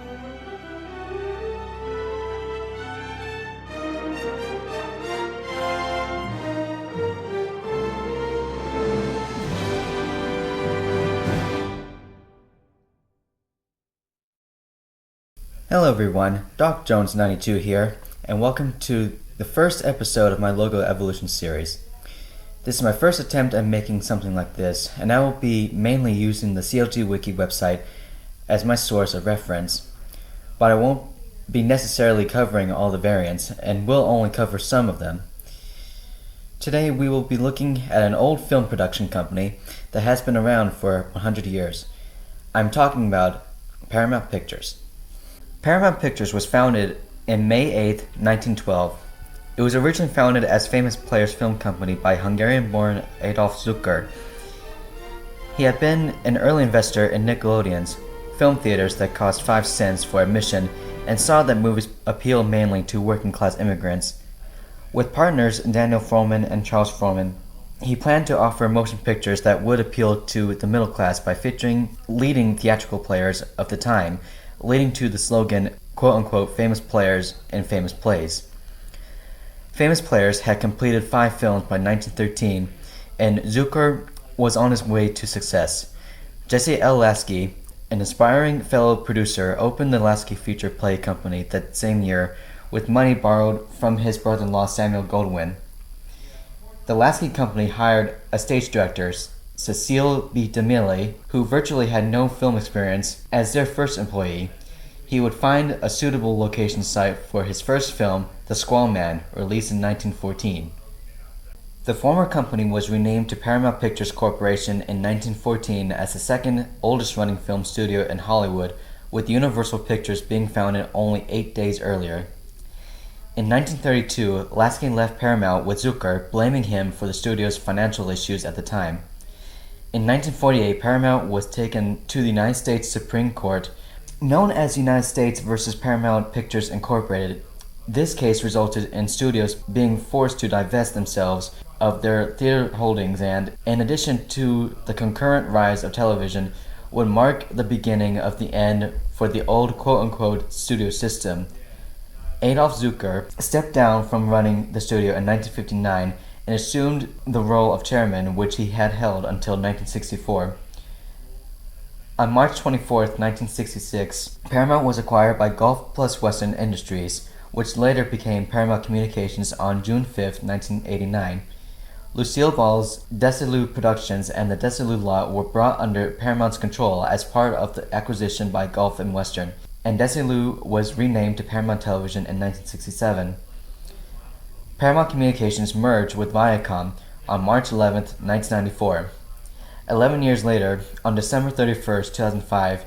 Hello everyone, DawkJones92 here, and welcome to the first episode of my logo evolution series. This is my first attempt at making something like this, and I will be mainly using the CLG Wiki website as my source of reference, but I won't be necessarily covering all the variants, and will only cover some of them. Today we will be looking at an old film production company that has been around for 100 years. I'm talking about Paramount Pictures. Paramount Pictures was founded in May 8, 1912. It was originally founded as Famous Players Film Company by Hungarian-born Adolf Zucker. He had been an early investor in Nickelodeon's film theaters that cost 5 cents for admission and saw that movies appealed mainly to working-class immigrants. With partners Daniel Frohman and Charles Frohman, he planned to offer motion pictures that would appeal to the middle class by featuring leading theatrical players of the time, leading to the slogan, quote-unquote, famous players in famous plays. Famous Players had completed 5 films by 1913, and Zucker was on his way to success. Jesse L. Lasky, an aspiring fellow producer, opened the Lasky Feature Play Company that same year with money borrowed from his brother-in-law Samuel Goldwyn. The Lasky Company hired a stage director, Cecile B. DeMille, who virtually had no film experience, as their first employee. He would find a suitable location site for his first film, The Squall Man, released in 1914. The former company was renamed to Paramount Pictures Corporation in 1914 as the second oldest running film studio in Hollywood, with Universal Pictures being founded only 8 days earlier. In 1932, Lasky left Paramount with Zucker, blaming him for the studio's financial issues at the time. In 1948, Paramount was taken to the United States Supreme Court, known as United States versus Paramount Pictures Incorporated. This case resulted in studios being forced to divest themselves of their theater holdings and, in addition to the concurrent rise of television, would mark the beginning of the end for the old quote-unquote studio system. Adolf Zucker stepped down from running the studio in 1959 and assumed the role of chairman, which he had held until 1964. On March 24, 1966, Paramount was acquired by Gulf Plus Western Industries, which later became Paramount Communications on June 5, 1989. Lucille Ball's Desilu Productions and the Desilu lot were brought under Paramount's control as part of the acquisition by Gulf and Western, and Desilu was renamed to Paramount Television in 1967. Paramount Communications merged with Viacom on March 11, 1994. 11 years later, on December 31, 2005,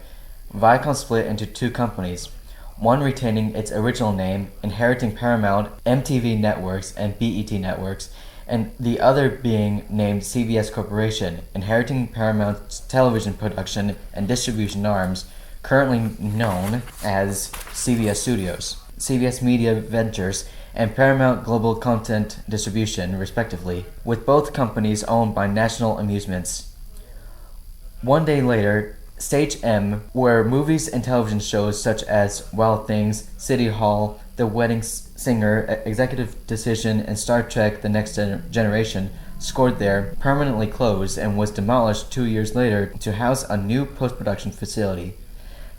Viacom split into 2 companies, one retaining its original name, inheriting Paramount, MTV Networks, and BET Networks, and the other being named CBS Corporation, inheriting Paramount's television production and distribution arms, currently known as CBS Studios, CBS Media Ventures, and Paramount Global Content Distribution, respectively, with both companies owned by National Amusements. One day later, Stage M, where movies and television shows such as Wild Things, City Hall, The Wedding Singer, Executive Decision, and Star Trek The Next Generation scored there, permanently closed and was demolished 2 years later to house a new post-production facility.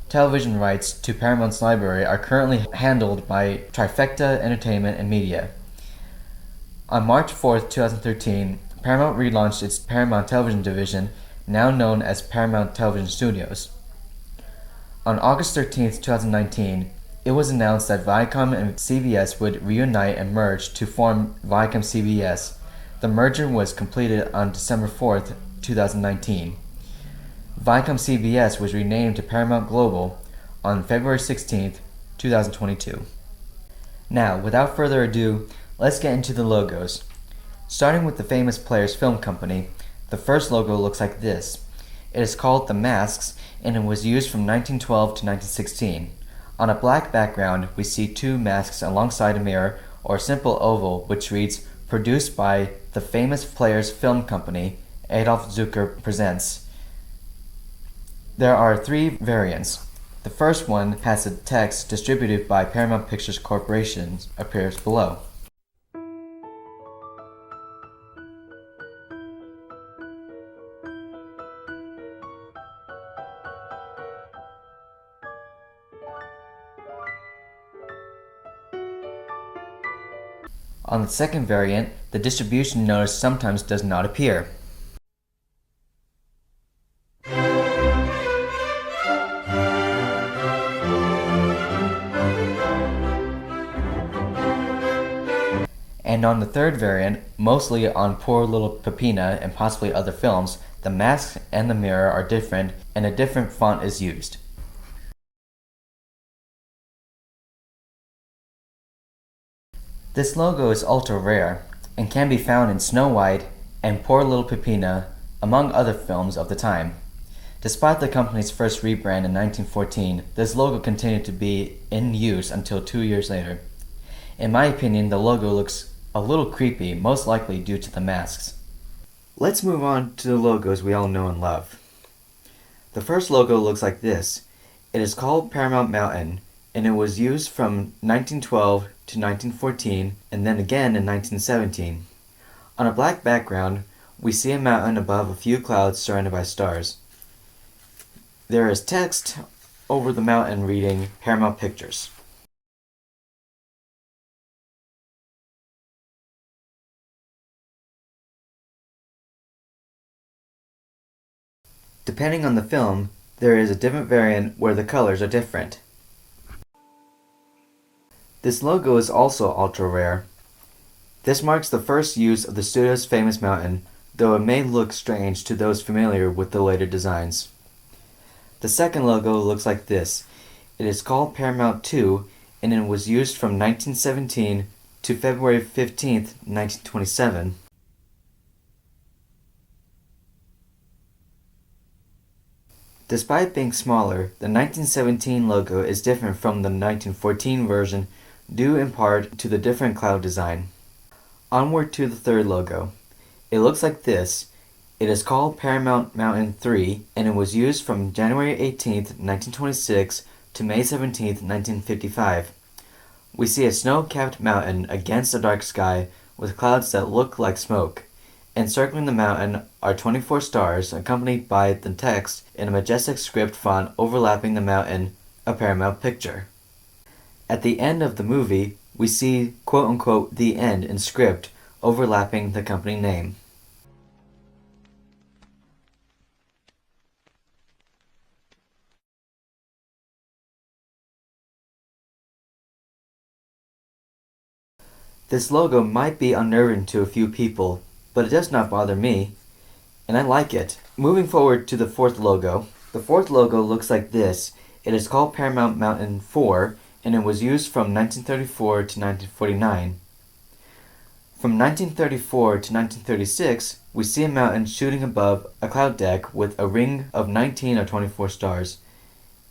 Television rights to Paramount's library are currently handled by Trifecta Entertainment and Media. On March 4, 2013, Paramount relaunched its Paramount Television division, now known as Paramount Television Studios. On August 13, 2019, it was announced that Viacom and CBS would reunite and merge to form Viacom-CBS. The merger was completed on December 4, 2019. Viacom-CBS was renamed to Paramount Global on February 16, 2022. Now, without further ado, let's get into the logos. Starting with the Famous Players Film Company, the first logo looks like this. It is called The Masks, and it was used from 1912 to 1916. On a black background, we see 2 masks alongside a mirror, or a simple oval, which reads, "Produced by the Famous Players Film Company, Adolf Zucker Presents." There are 3 variants. The first one has the text distributed by Paramount Pictures Corporation appears below. On the second variant, the distribution notice sometimes does not appear. And on the third variant, mostly on Poor Little Peppina and possibly other films, the mask and the mirror are different and a different font is used. This logo is ultra rare and can be found in Snow White and Poor Little Peppina, among other films of the time. Despite the company's first rebrand in 1914, this logo continued to be in use until 2 years later. In my opinion, the logo looks a little creepy, most likely due to the masks. Let's move on to the logos we all know and love. The first logo looks like this. It is called Paramount Mountain, and it was used from 1912 to 1914, and then again in 1917. On a black background, we see a mountain above a few clouds surrounded by stars. There is text over the mountain reading Paramount Pictures. Depending on the film, there is a different variant where the colors are different. This logo is also ultra rare. This marks the first use of the studio's famous mountain, though it may look strange to those familiar with the later designs. The second logo looks like this. It is called Paramount 2, and it was used from 1917 to February 15, 1927. Despite being smaller, the 1917 logo is different from the 1914 version, due in part to the different cloud design. Onward to the third logo. It looks like this. It is called Paramount Mountain 3, and it was used from January 18, 1926 to May 17, 1955. We see a snow-capped mountain against a dark sky with clouds that look like smoke. Encircling the mountain are 24 stars accompanied by the text in a majestic script font overlapping the mountain, a Paramount picture. At the end of the movie, we see quote-unquote "the end" in script overlapping the company name. This logo might be unnerving to a few people, but it does not bother me, and I like it. Moving forward to the fourth logo. The fourth logo looks like this. It is called Paramount Mountain 4, and it was used from 1934 to 1949. From 1934 to 1936, we see a mountain shooting above a cloud deck with a ring of 19 or 24 stars.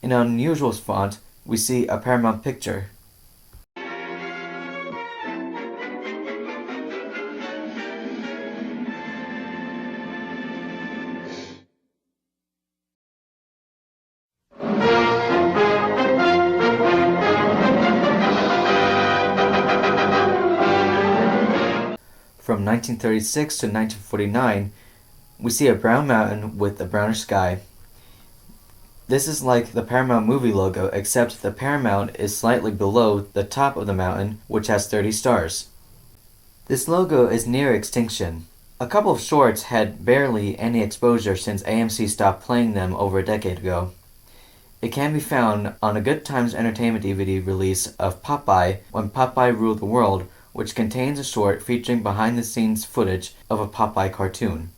In an unusual font, we see a Paramount picture. From 1936 to 1949, we see a brown mountain with a brownish sky. This is like the Paramount movie logo, except the Paramount is slightly below the top of the mountain, which has 30 stars. This logo is near extinction. A couple of shorts had barely any exposure since AMC stopped playing them over a decade ago. It can be found on a Good Times Entertainment DVD release of Popeye, When Popeye Ruled the World, which contains a short featuring behind-the-scenes footage of a Popeye cartoon.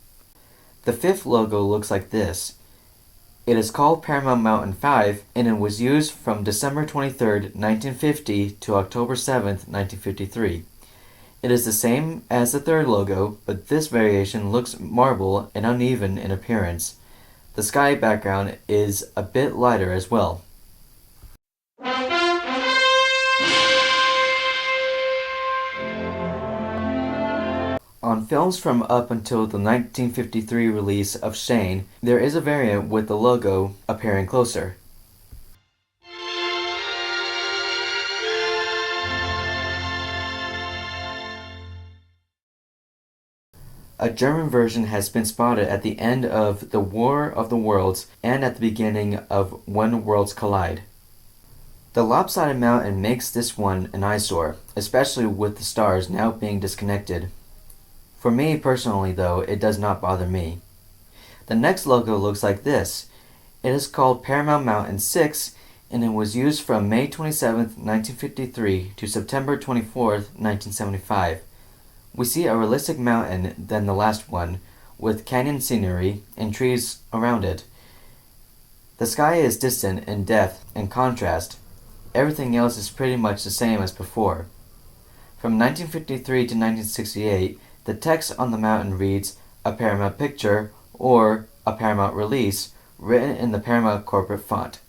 The fifth logo looks like this. It is called Paramount Mountain 5, and it was used from December 23, 1950 to October 7, 1953. It is the same as the third logo, but this variation looks marble and uneven in appearance. The sky background is a bit lighter as well. On films from up until the 1953 release of Shane, there is a variant with the logo appearing closer. A German version has been spotted at the end of The War of the Worlds and at the beginning of When Worlds Collide. The lopsided mountain makes this one an eyesore, especially with the stars now being disconnected. For me personally though, it does not bother me. The next logo looks like this. It is called Paramount Mountain 6 and it was used from May 27, 1953 to September 24, 1975. We see a realistic mountain than the last one, with canyon scenery and trees around it. The sky is distant in depth and contrast. Everything else is pretty much the same as before. From 1953 to 1968, the text on the mountain reads, "A Paramount Picture" or "A Paramount Release," written in the Paramount corporate font.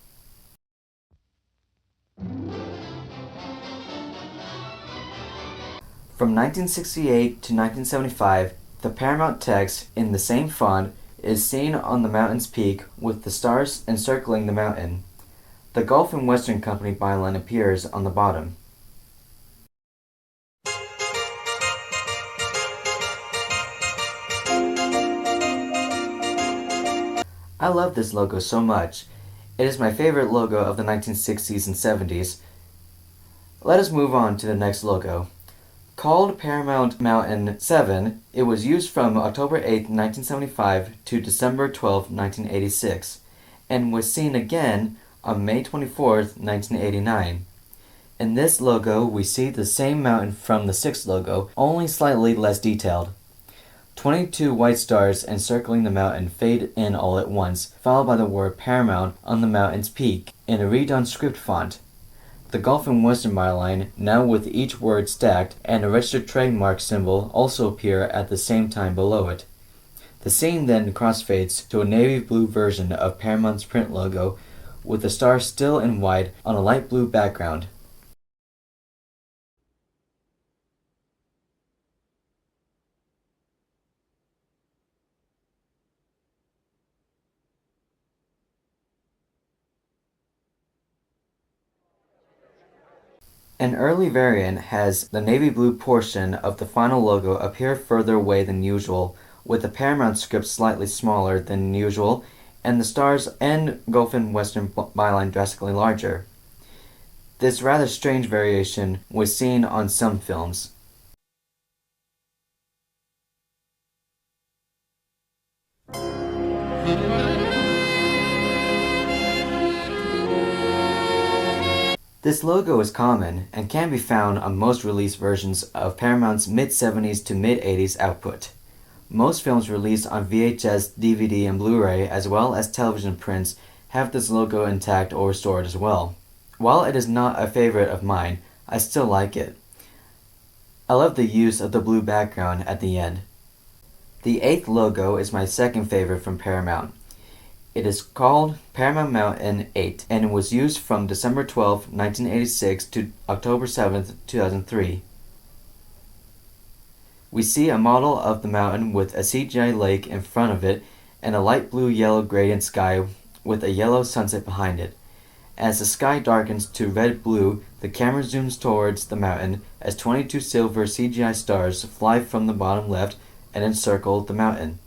From 1968 to 1975, the Paramount text in the same font is seen on the mountain's peak with the stars encircling the mountain. The Gulf and Western Company byline appears on the bottom. I love this logo so much. It is my favorite logo of the 1960s and 70s. Let us move on to the next logo. Called Paramount Mountain 7, it was used from October 8, 1975 to December 12, 1986, and was seen again on May 24, 1989. In this logo, we see the same mountain from the 6th logo, only slightly less detailed. 22 white stars encircling the mountain fade in all at once, followed by the word Paramount on the mountain's peak in a redone script font. The Gulf and Western byline, now with each word stacked, and a registered trademark symbol also appear at the same time below it. The scene then crossfades to a navy blue version of Paramount's print logo, with the stars still in white on a light blue background. An early variant has the navy blue portion of the final logo appear further away than usual, with the Paramount script slightly smaller than usual, and the stars and Gulf and Western byline drastically larger. This rather strange variation was seen on some films. This logo is common and can be found on most release versions of Paramount's mid-70s to mid-80s output. Most films released on VHS, DVD, and Blu-ray, as well as television prints, have this logo intact or restored as well. While it is not a favorite of mine, I still like it. I love the use of the blue background at the end. The 8th logo is my second favorite from Paramount. It is called Paramount Mountain 8 and it was used from December 12, 1986 to October 7, 2003. We see a model of the mountain with a CGI lake in front of it and a light blue-yellow gradient sky with a yellow sunset behind it. As the sky darkens to red-blue, the camera zooms towards the mountain as 22 silver CGI stars fly from the bottom left and encircle the mountain.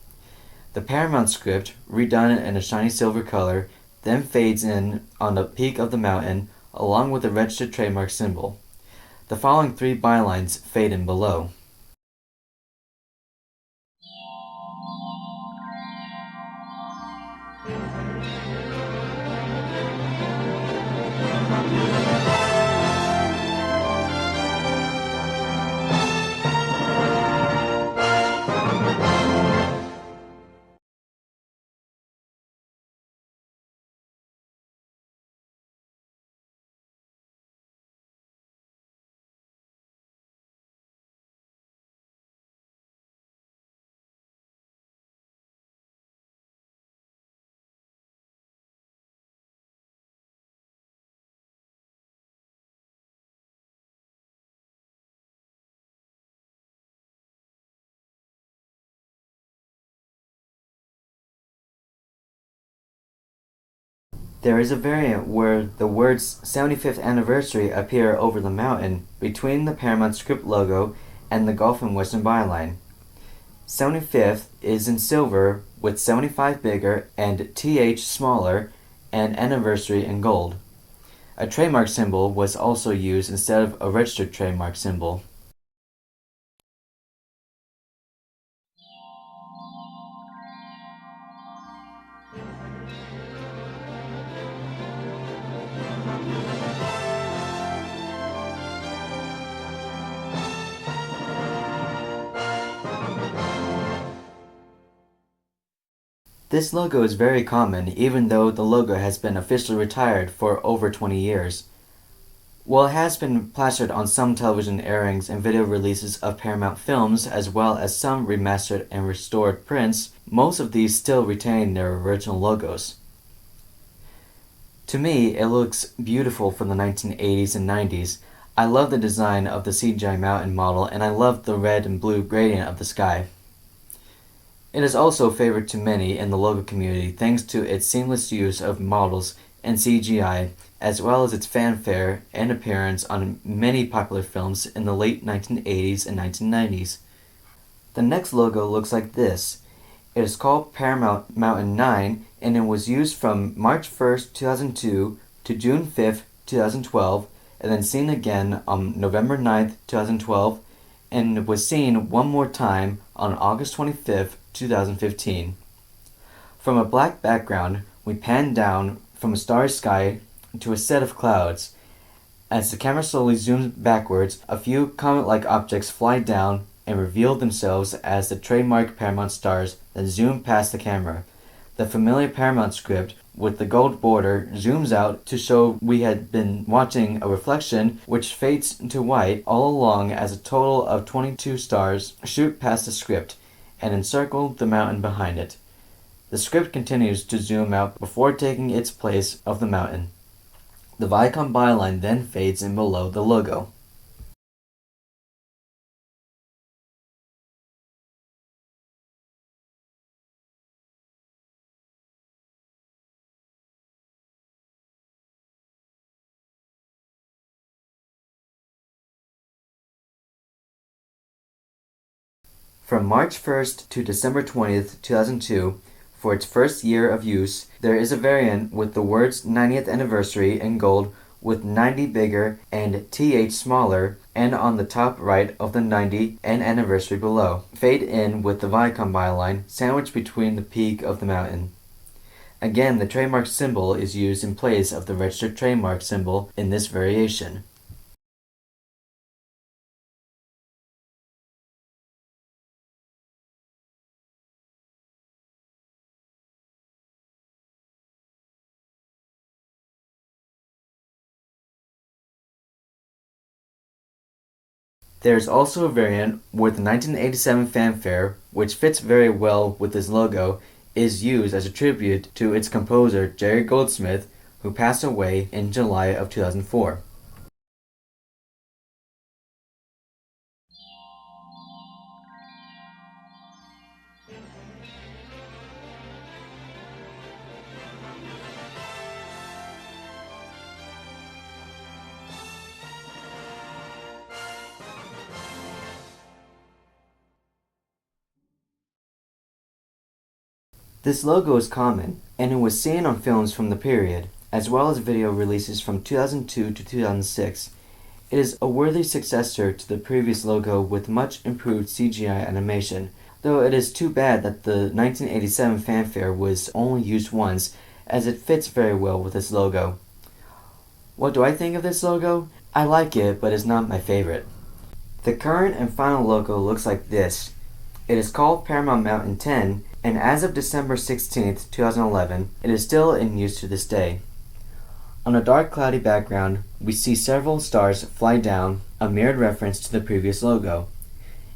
The Paramount script, redone in a shiny silver color, then fades in on the peak of the mountain along with the registered trademark symbol. The following 3 bylines fade in below. There is a variant where the words 75th Anniversary appear over the mountain between the Paramount script logo and the Gulf and Western byline. 75th is in silver with 75 bigger and TH smaller and anniversary in gold. A trademark symbol was also used instead of a registered trademark symbol. This logo is very common, even though the logo has been officially retired for over 20 years. While it has been plastered on some television airings and video releases of Paramount films, as well as some remastered and restored prints, most of these still retain their original logos. To me, it looks beautiful from the 1980s and 90s. I love the design of the CGI mountain model, and I love the red and blue gradient of the sky. It is also favored to many in the logo community thanks to its seamless use of models and CGI, as well as its fanfare and appearance on many popular films in the late 1980s and 1990s. The next logo looks like this. It is called Paramount Mountain 9, and it was used from March 1st, 2002 to June 5th, 2012, and then seen again on November 9th, 2012, and was seen one more time on August 25th, 2015. From a black background, we pan down from a starry sky to a set of clouds. As the camera slowly zooms backwards, a few comet-like objects fly down and reveal themselves as the trademark Paramount stars that zoom past the camera. The familiar Paramount script with the gold border zooms out to show we had been watching a reflection which fades to white all along as a total of 22 stars shoot past the script and encircle the mountain behind it. The script continues to zoom out before taking its place of the mountain. The Viacom byline then fades in below the logo. From March 1st to December 20th, 2002, for its first year of use, there is a variant with the words 90th anniversary in gold with 90 bigger and TH smaller, and on the top right of the 90 and anniversary below. Fade in with the Viacom byline sandwiched between the peak of the mountain. Again, the trademark symbol is used in place of the registered trademark symbol in this variation. There is also a variant with the 1987 fanfare, which fits very well with this logo, is used as a tribute to its composer Jerry Goldsmith, who passed away in July of 2004. This logo is common, and it was seen on films from the period, as well as video releases from 2002 to 2006. It is a worthy successor to the previous logo with much improved CGI animation, though it is too bad that the 1987 fanfare was only used once, as it fits very well with this logo. What do I think of this logo? I like it, but it's not my favorite. The current and final logo looks like this. It is called Paramount Mountain 10, and as of December 16, 2011, it is still in use to this day. On a dark cloudy background, we see several stars fly down, a mirrored reference to the previous logo.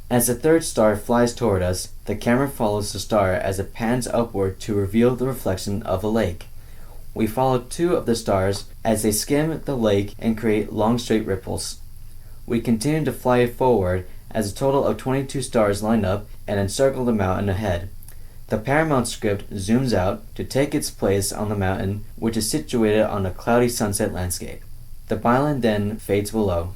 As the third star flies toward us, the camera follows the star as it pans upward to reveal the reflection of a lake. We follow two of the stars as they skim the lake and create long straight ripples. We continue to fly forward as a total of 22 stars line up and encircle the mountain ahead. The Paramount script zooms out to take its place on the mountain, which is situated on a cloudy sunset landscape. The byline then fades below.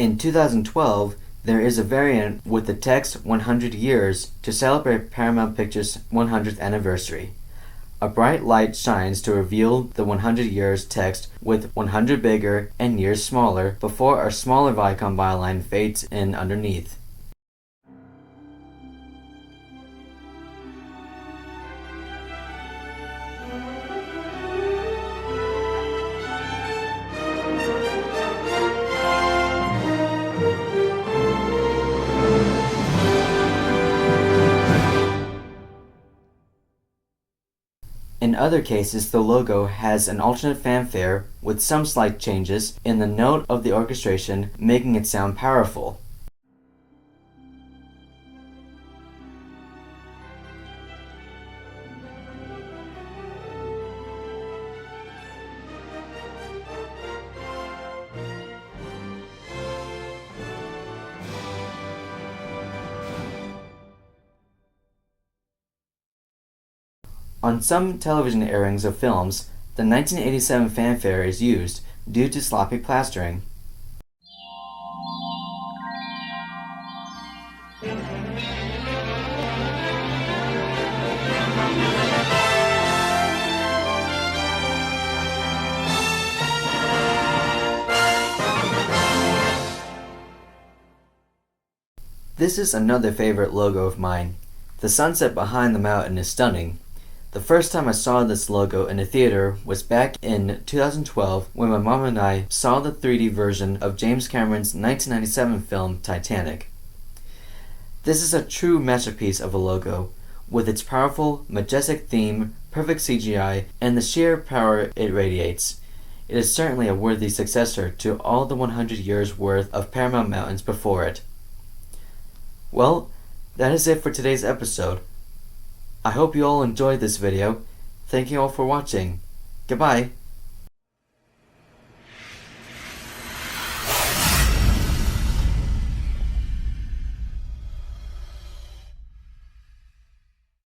In 2012, there is a variant with the text 100 years to celebrate Paramount Pictures' 100th anniversary. A bright light shines to reveal the 100 years text with 100 bigger and years smaller before a smaller Viacom byline fades in underneath. In other cases, the logo has an alternate fanfare with some slight changes in the note of the orchestration, making it sound powerful. On some television airings of films, the 1987 fanfare is used due to sloppy plastering. This is another favorite logo of mine. The sunset behind the mountain is stunning. The first time I saw this logo in a theater was back in 2012 when my mom and I saw the 3D version of James Cameron's 1997 film Titanic. This is a true masterpiece of a logo, with its powerful, majestic theme, perfect CGI, and the sheer power it radiates. It is certainly a worthy successor to all the 100 years worth of Paramount Mountains before it. Well, that is it for today's episode. I hope you all enjoyed this video. Thank you all for watching. Goodbye.